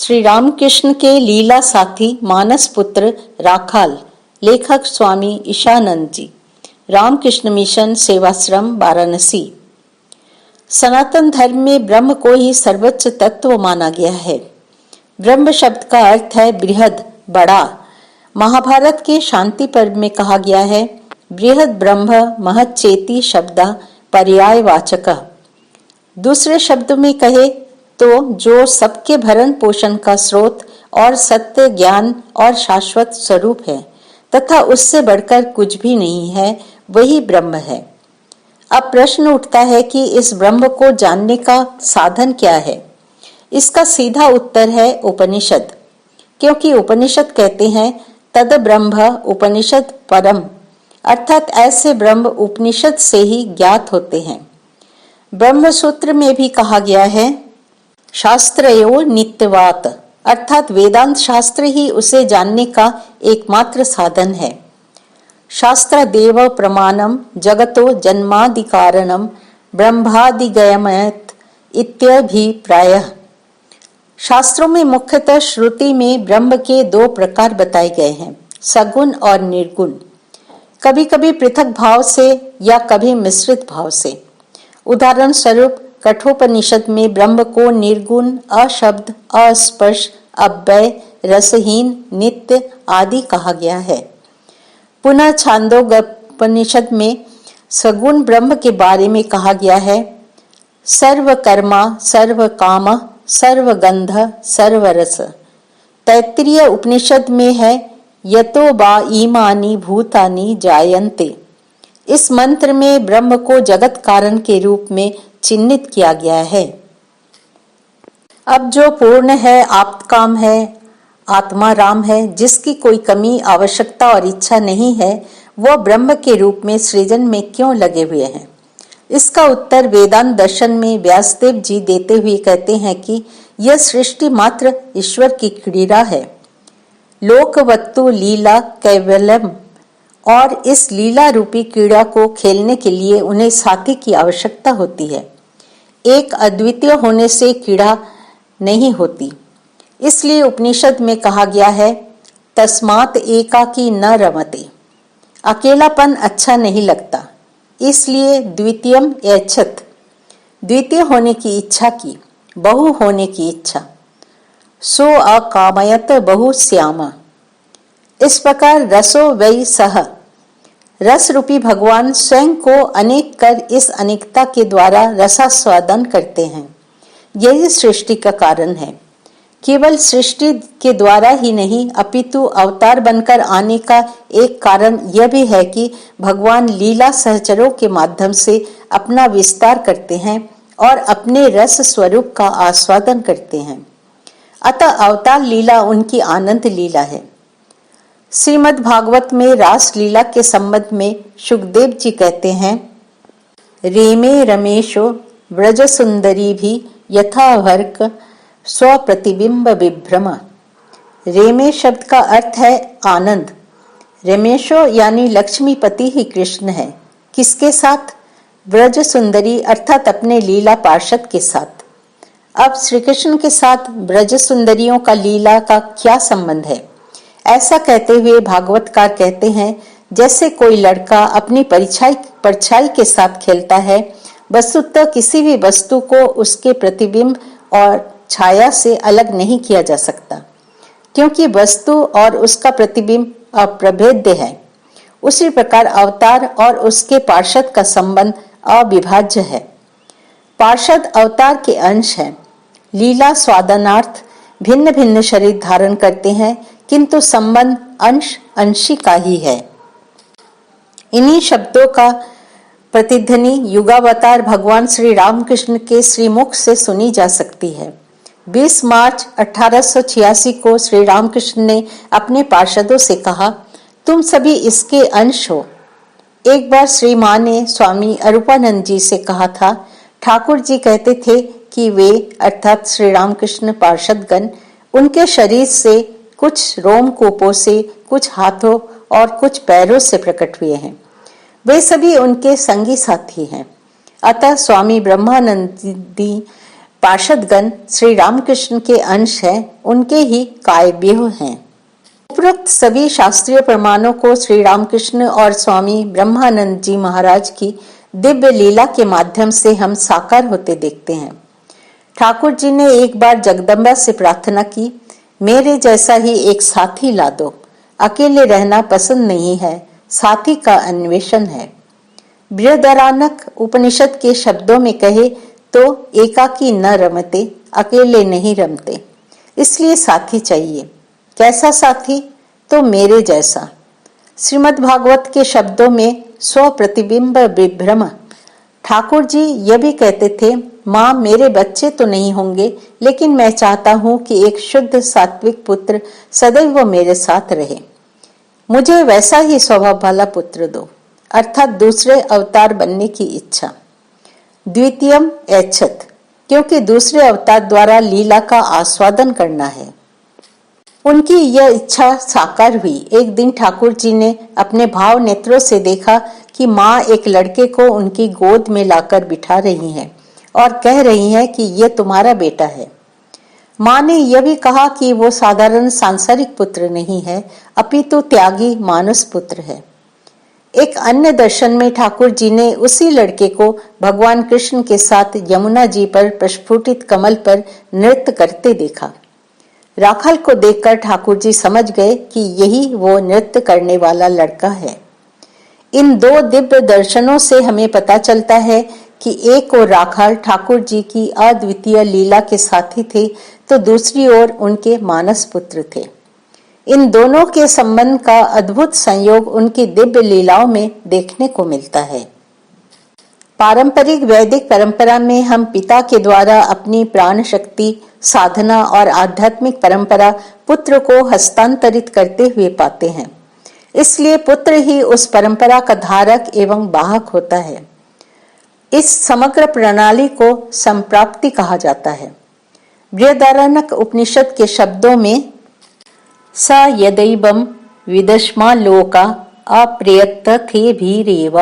श्री रामकृष्ण के लीला साथी मानस पुत्र राखाल। लेखक स्वामी ईशानंद जी। रामकृष्ण मिशन सेवाश्रम वाराणसी। सनातन धर्म में ब्रह्म को ही सर्वोच्च तत्व माना गया है। ब्रह्म शब्द का अर्थ है बृहद, बड़ा। महाभारत के शांति पर्व में कहा गया है, बृहद ब्रह्म महच्चेति शब्दा पर्यायवाचक। दूसरे शब्दों में कहे तो जो सबके भरण पोषण का स्रोत और सत्य, ज्ञान और शाश्वत स्वरूप है तथा उससे बढ़कर कुछ भी नहीं है, वही ब्रह्म है। अब प्रश्न उठता है कि इस ब्रह्म को जानने का साधन क्या है। इसका सीधा उत्तर है उपनिषद, क्योंकि उपनिषद कहते हैं तद ब्रह्म उपनिषद परम, अर्थात ऐसे ब्रह्म उपनिषद से ही ज्ञात होते हैं। ब्रह्म सूत्र में भी कहा गया है, शास्त्रयो नित्यवात, अर्थात वेदांत शास्त्र ही उसे जानने का एकमात्र साधन है। शास्त्र देव प्रमाणम जगतो जन्मादि कारणम ब्रह्मादिगमयत इत्यभिप्रायः। शास्त्रों में मुख्यतः श्रुति में ब्रह्म के दो प्रकार बताए गए हैं, सगुण और निर्गुण, कभी कभी पृथक भाव से या कभी मिश्रित भाव से। उदाहरण स्वरूप कठोपनिषद में ब्रह्म को निर्गुण, अशब्द, अस्पर्श, अव्यय, रसहीन, नित्य आदि कहा गया है। पुनः छांदोग्योपनिषद में सगुण ब्रह्म के बारे में कहा गया है, सर्वकर्मा सर्वकाम सर्वगंध सर्वरस। तैत्तिरीय उपनिषद में है, यतो वा इमानि भूतानि जायन्ते। इस मंत्र में ब्रह्म को जगत कारण के रूप में चिन्हित किया गया है। अब जो पूर्ण है, आप्तकाम है, आत्मा राम है, जिसकी कोई कमी, आवश्यकता और इच्छा नहीं है, वह ब्रह्म के रूप में सृजन में क्यों लगे हुए हैं? इसका उत्तर वेदांत दर्शन में व्यासदेव जी देते हुए कहते हैं कि यह सृष्टि मात्र ईश्वर की क्रीड़ा है। लोकवत्तु लीला कैवल्यम, और इस लीला रूपी क्रीड़ा को खेलने के लिए उन्हें साथी की आवश्यकता होती है। एक अद्वितीय होने से क्रीड़ा नहीं होती। इसलिए उपनिषद में कहा गया है, तस्मात् एकाकी न रमते। अकेलापन अच्छा नहीं लगता, इसलिए द्वितीयम यच्छत, द्वितीय होने की इच्छा की, बहु होने की इच्छा। सो अकामयत बहु श्यामा। इस प्रकार रसो वै सह, रस रूपी भगवान स्वयं को अनेक कर इस अनेकता के द्वारा रसास्वादन करते हैं। यही सृष्टि का कारण है। केवल सृष्टि के द्वारा ही नहीं, अपितु अवतार बनकर आने का एक कारण यह भी है कि भगवान लीला सहचरों के माध्यम से अपना विस्तार करते हैं और अपने रस स्वरूप का आस्वादन करते हैं। अतः अवतार लीला उनकी आनंद लीला है। श्रीमद् भागवत में रास लीला के संबंध में सुखदेव जी कहते हैं, रेमे रमेशो व्रज सुंदरी भी यथावर्क स्वप्रतिबिंब विभ्रम। रेमे शब्द का अर्थ है आनंद। रमेशो यानी लक्ष्मीपति ही कृष्ण है। किसके साथ? व्रज सुंदरी अर्थात अपने लीला पार्षद के साथ। अब श्री कृष्ण के साथ ब्रज सुंदरियों का लीला का क्या संबंध है? ऐसा कहते हुए भागवतकार कहते हैं, जैसे कोई लड़का अपनी परछाई के साथ खेलता है, वस्तुतः किसी भी वस्तु को उसके प्रतिबिंब और छाया से अलग नहीं किया जा सकता, क्योंकि वस्तु और उसका प्रतिबिंब अप्रभेद्य है। उसी प्रकार अवतार और उसके पार्षद का संबंध अविभाज्य है। पार्षद अवतार के अंश हैं। लीला स्वादनार्थ भिन्न भिन्न शरीर धारण करते हैं, किंतु संबंध अंश अंशी का ही है। इन्हीं शब्दों का प्रतिध्वनि युगावतार भगवान श्री रामकृष्ण के श्रीमुख से सुनी जा सकती है। 20 मार्च 1886 को श्री रामकृष्ण ने अपने पार्षदों से कहा, तुम सभी इसके अंश हो। एक बार श्री मां ने स्वामी अरूपानंद जी से कहा था, ठाकुर जी कहते थे कि वे अर्थात श्री रामकृष्ण पार्षदगण उनके शरीर से कुछ रोमकूपों से, कुछ हाथों और कुछ पैरों से प्रकट हुए हैं। वे सभी उनके संगी साथी हैं। अतः स्वामी ब्रह्मानंदी पार्षदगण श्री रामकृष्ण के अंश हैं, उनके ही कायव्यूह हैं। उपरोक्त सभी शास्त्रीय प्रमाणों को श्री रामकृष्ण और स्वामी ब्रह्मानंद जी महाराज की दिव्य लीला के माध्यम से हम साकार होते देखते हैं। ठाकुर जी ने एक बार जगदम्बा से प्रार्थना की, मेरे जैसा ही एक साथी ला दो, अकेले रहना पसंद नहीं है, साथी का अन्वेषण है। बृहदारण्यक उपनिषद के शब्दों में कहे तो एकाकी न रमते, अकेले नहीं रमते, इसलिए साथी चाहिए। कैसा साथी? तो मेरे जैसा। श्रीमद् भागवत के शब्दों में स्व प्रतिबिंब विभ्रम। ठाकुर जी यह भी कहते थे, माँ मेरे बच्चे तो नहीं होंगे, लेकिन मैं चाहता हूँ कि एक शुद्ध सात्विक पुत्र सदैव मेरे साथ रहे। मुझे वैसा ही स्वभाव वाला पुत्र दो, अर्थात दूसरे अवतार बनने की इच्छा। द्वितीयम ऐच्छत, क्योंकि दूसरे अवतार द्वारा लीला का आस्वादन करना है। उनकी यह इच्छा साकार हुई। एक दिन ठाकुर जी ने अपने भाव नेत्रों से देखा कि माँ एक लड़के को उनकी गोद में लाकर बिठा रही हैं और कह रही हैं कि यह तुम्हारा बेटा है। माँ ने यह भी कहा कि वो साधारण सांसारिक पुत्र नहीं है, अपितु त्यागी मानस पुत्र है। एक अन्य दर्शन में ठाकुर जी ने उसी लड़के को भगवान कृष्ण के साथ यमुना जी पर प्रस्फुटित कमल पर नृत्य करते देखा। राखाल को देखकर ठाकुर जी समझ गए कि यही वो नृत्य करने वाला लड़का है। इन दो दिव्य दर्शनों से हमें पता चलता है कि एक ओर राखाल ठाकुर जी की अद्वितीय लीला के साथी थे, तो दूसरी ओर उनके मानस पुत्र थे। इन दोनों के संबंध का अद्भुत संयोग उनकी दिव्य लीलाओं में देखने को मिलता है। पारंपरिक वैदिक परंपरा में हम पिता के द्वारा अपनी प्राण शक्ति, साधना और आध्यात्मिक परंपरा पुत्र को हस्तांतरित करते हुए पाते हैं। इसलिए पुत्र ही उस परंपरा का धारक एवं वाहक होता है। इस समग्र प्रणाली को संप्राप्ति कहा जाता है। बृहदारण्यक उपनिषद के शब्दों में स यदैवं विदश्मा लोका अप्रयत्त थे भीरेव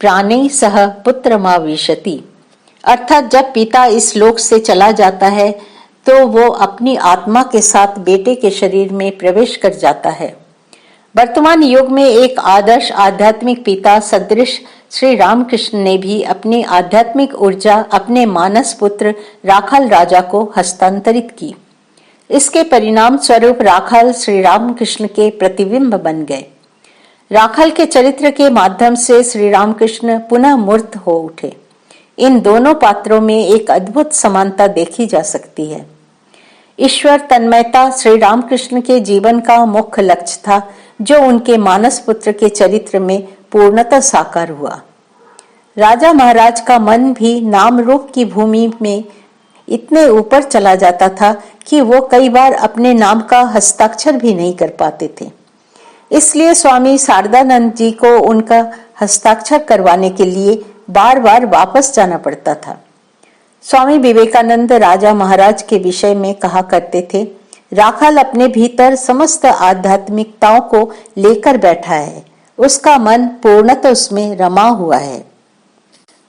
प्राणै सह पुत्रमाविशति, अर्थात जब पिता इस लोक से चला जाता है तो वो अपनी आत्मा के साथ बेटे के शरीर में प्रवेश कर जाता है। वर्तमान युग में एक आदर्श आध्यात्मिक पिता सदृश श्री रामकृष्ण ने भी अपनी आध्यात्मिक ऊर्जा अपने मानस पुत्र राखाल राजा को हस्तांतरित की। इसके परिणाम स्वरूप राखाल श्री रामकृष्ण के प्रतिबिंब बन गए। राखाल के चरित्र के माध्यम से श्री रामकृष्ण पुनः मूर्त हो उठे। इन दोनों पात्रों में एक अद्भुत समानता देखी जा सकती है। ईश्वर तन्मयता श्री रामकृष्ण के जीवन का मुख्य लक्ष्य था, जो उनके मानस पुत्र के चरित्र में पूर्णतः साकार हुआ। राजा महाराज का मन भी नाम रूप की भूमि में इतने ऊपर चला जाता था कि वो कई बार अपने नाम का हस्ताक्षर भी नहीं कर पाते थे। इसलिए स्वामी शारदानंद जी को उनका हस्ताक्षर करवाने के लिए बार बार वापस जाना पड़ता था। स्वामी विवेकानंद राजा महाराज के विषय में कहा करते थे, राखाल अपने भीतर समस्त आध्यात्मिकताओं को लेकर बैठा है, उसका मन पूर्णतः उसमें रमा हुआ है।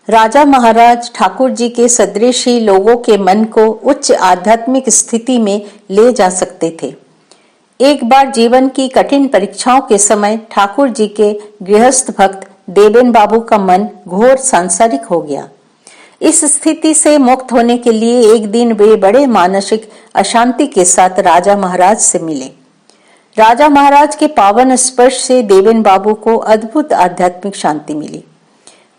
राजा महाराज ठाकुर जी के सदृश ही लोगों के मन को उच्च आध्यात्मिक स्थिति में ले जा सकते थे। एक बार जीवन की कठिन परीक्षाओं के समय ठाकुर जी के गृहस्थ भक्त देवेन बाबू का मन घोर सांसारिक हो गया। इस स्थिति से मुक्त होने के लिए एक दिन वे बड़े मानसिक अशांति के साथ राजा महाराज से मिले। राजा महाराज के पावन स्पर्श से देवेन बाबू को अद्भुत आध्यात्मिक शांति मिली।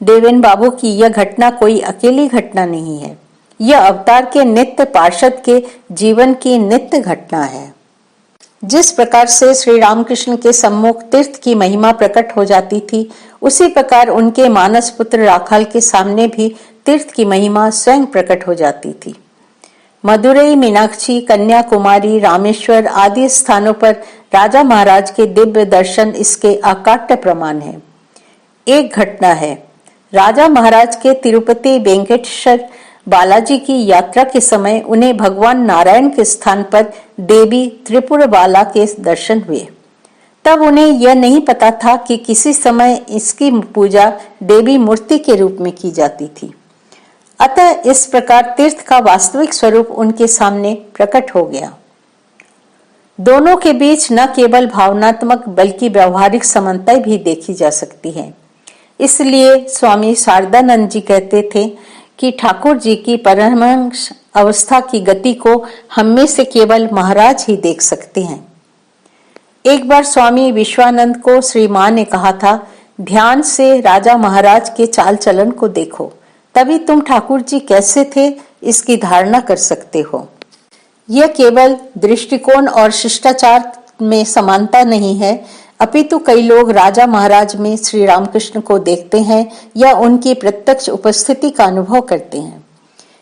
देवेन बाबू की यह घटना कोई अकेली घटना नहीं है, यह अवतार के नित्य पार्षद के जीवन की नित्य घटना है। जिस प्रकार से श्री रामकृष्ण के सम्मुख तीर्थ की महिमा प्रकट हो जाती थी, उसी प्रकार उनके मानस पुत्र राखाल के सामने भी तीर्थ की महिमा स्वयं प्रकट हो जाती थी। मदुरई, मीनाक्षी, कन्याकुमारी, रामेश्वर आदि स्थानों पर राजा महाराज के दिव्य दर्शन इसके अकाट्य प्रमाण है। एक घटना है, राजा महाराज के तिरुपति वेंकटेश्वर बालाजी की यात्रा के समय उन्हें भगवान नारायण के स्थान पर देवी त्रिपुर बाला के दर्शन हुए। तब उन्हें यह नहीं पता था कि किसी समय इसकी पूजा देवी मूर्ति के रूप में की जाती थी। अतः इस प्रकार तीर्थ का वास्तविक स्वरूप उनके सामने प्रकट हो गया। दोनों के बीच न केवल भावनात्मक बल्कि व्यवहारिक समानता भी देखी जा सकती है। इसलिए स्वामी शारदानंद जी कहते थे कि ठाकुर जी की परमहंस अवस्था की गति को हम में से केवल महाराज ही देख सकते हैं। एक बार स्वामी विश्वानंद को श्री मां ने कहा था, ध्यान से राजा महाराज के चाल चलन को देखो, तभी तुम ठाकुर जी कैसे थे इसकी धारणा कर सकते हो। यह केवल दृष्टिकोण और शिष्टाचार में समानता नहीं है, अपितु कई लोग राजा महाराज में श्री रामकृष्ण को देखते हैं या उनकी प्रत्यक्ष उपस्थिति का अनुभव करते हैं।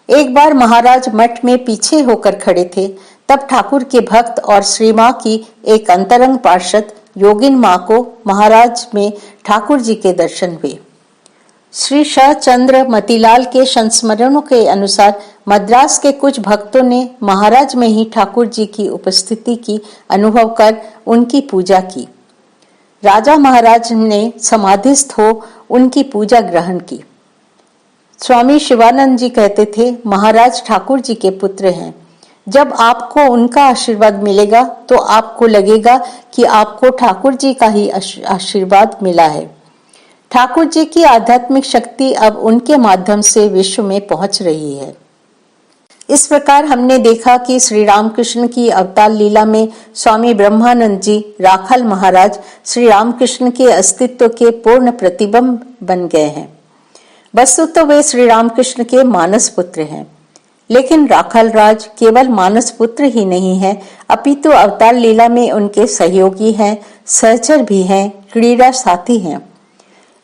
एक बार महाराज मठ में पीछे होकर खड़े थे, तब ठाकुर के भक्त और श्री मां की एक अंतरंग पार्षद योगिन मां को महाराज में ठाकुर जी के दर्शन हुए। श्री शहचंद्र मतीलाल के संस्मरणों के अनुसार मद्रास के कुछ भक्तों ने महाराज में ही ठाकुर जी की उपस्थिति की अनुभव कर उनकी पूजा की। राजा महाराज ने समाधिस्थ हो उनकी पूजा ग्रहण की। स्वामी शिवानंद जी कहते थे, महाराज ठाकुर जी के पुत्र हैं। जब आपको उनका आशीर्वाद मिलेगा तो आपको लगेगा कि आपको ठाकुर जी का ही आशीर्वाद मिला है। ठाकुर जी की आध्यात्मिक शक्ति अब उनके माध्यम से विश्व में पहुंच रही है। इस प्रकार हमने देखा कि श्री रामकृष्ण की अवतार लीला में स्वामी ब्रह्मानंद जी राखाल महाराज श्री रामकृष्ण के अस्तित्व के पूर्ण प्रतिबिंब बन गए हैं। वस्तुतः वे श्री रामकृष्ण के मानस पुत्र हैं, लेकिन राखाल राज केवल मानस पुत्र ही नहीं है, अपितु अवतार लीला में उनके सहयोगी हैं, सहचर भी हैं, क्रीड़ा साथी हैं।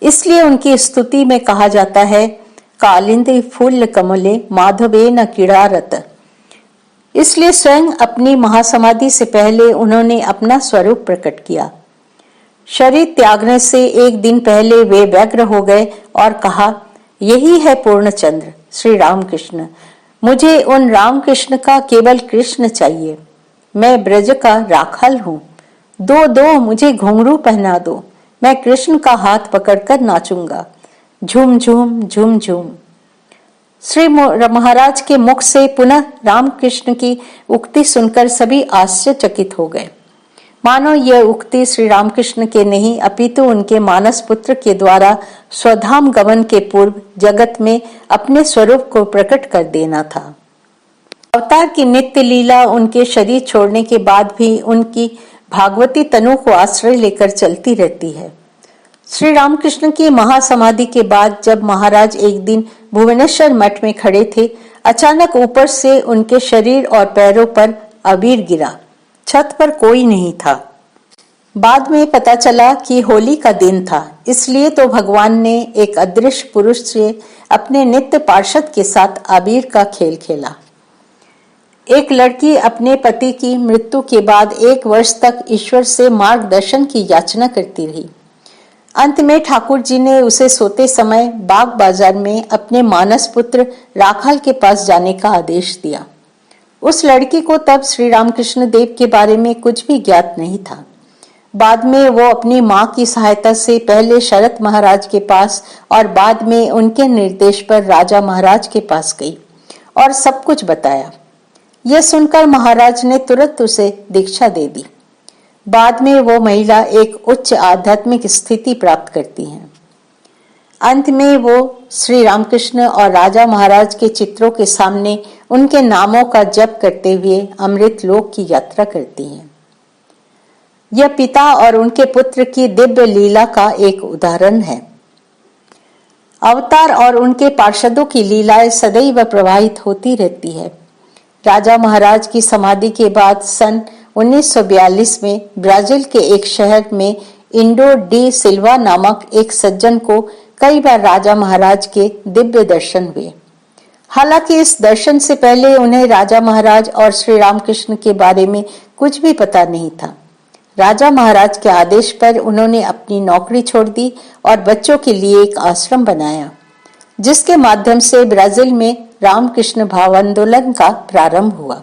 इसलिए उनकी स्तुति में कहा जाता है, कालिंदी फूल कमले माधवे न किड़ारत। इसलिए स्वयं अपनी महासमाधि से पहले उन्होंने अपना स्वरूप प्रकट किया। शरीर त्यागने से एक दिन पहले वे व्यग्र हो गए और कहा, यही है पूर्णचंद्र श्री रामकृष्ण। मुझे उन रामकृष्ण का केवल कृष्ण चाहिए। मैं ब्रज का राखाल हूँ। दो मुझे घुंघरू पहना दो, मैं कृष्ण का हाथ पकड़कर नाचूंगा। झूम झूम झूम झूम। श्री महाराज के मुख से पुनः रामकृष्ण की उक्ति सुनकर सभी आश्चर्यचकित हो गए, मानो यह उक्ति श्री रामकृष्ण के नहीं अपितु उनके मानस पुत्र के द्वारा स्वधाम गमन के पूर्व जगत में अपने स्वरूप को प्रकट कर देना था। अवतार की नित्य लीला उनके शरीर छोड़ने के बाद भी उनकी भागवती तनु को आश्रय लेकर चलती रहती है। श्री रामकृष्ण की महासमाधि के बाद जब महाराज एक दिन भुवनेश्वर मठ में खड़े थे, अचानक ऊपर से उनके शरीर और पैरों पर अबीर गिरा। छत पर कोई नहीं था। बाद में पता चला कि होली का दिन था, इसलिए तो भगवान ने एक अदृश्य पुरुष से अपने नित्य पार्षद के साथ अबीर का खेल खेला। एक लड़की अपने पति की मृत्यु के बाद 1 वर्ष तक ईश्वर से मार्गदर्शन की याचना करती रही। अंत में ठाकुर जी ने उसे सोते समय बाग बाजार में अपने मानस पुत्र राखाल के पास जाने का आदेश दिया। उस लड़की को तब श्री रामकृष्ण देव के बारे में कुछ भी ज्ञात नहीं था। बाद में वो अपनी मां की सहायता से पहले शरत महाराज के पास और बाद में उनके निर्देश पर राजा महाराज के पास गई और सब कुछ बताया। यह सुनकर महाराज ने तुरंत उसे दीक्षा दे दी। बाद में वो महिला एक उच्च आध्यात्मिक स्थिति प्राप्त करती है। अंत में वो श्री रामकृष्ण और राजा महाराज के चित्रों के सामने उनके नामों का जप करते हुए अमृत लोक की यात्रा करती हैं। यह पिता और उनके पुत्र की दिव्य लीला का एक उदाहरण है। अवतार और उनके पार्षदों की लीलाएं सदैव प्रवाहित होती रहती है। राजा महाराज की समाधि के बाद सन 1942 में ब्राजील के एक शहर में इंडो डी सिल्वा नामक एक सज्जन को कई बार राजा महाराज के दिव्य दर्शन हुए। हालांकि इस दर्शन से पहले उन्हें राजा महाराज और श्री रामकृष्ण के बारे में कुछ भी पता नहीं था। राजा महाराज के आदेश पर उन्होंने अपनी नौकरी छोड़ दी और बच्चों के लिए एक आश्रम बनाया, जिसके माध्यम से ब्राजील में रामकृष्ण भाव आंदोलन का प्रारंभ हुआ।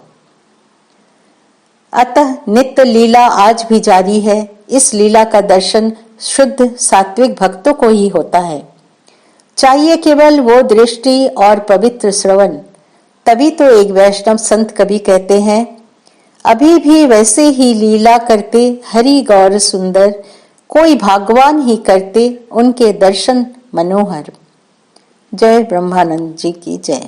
अतः नित्य लीला आज भी जारी है। इस लीला का दर्शन शुद्ध सात्विक भक्तों को ही होता है। चाहिए केवल वो दृष्टि और पवित्र श्रवण। तभी तो एक वैष्णव संत कवि कहते हैं, अभी भी वैसे ही लीला करते हरि गौर सुंदर, कोई भगवान ही करते उनके दर्शन मनोहर। जय ब्रह्मानंद जी की जय।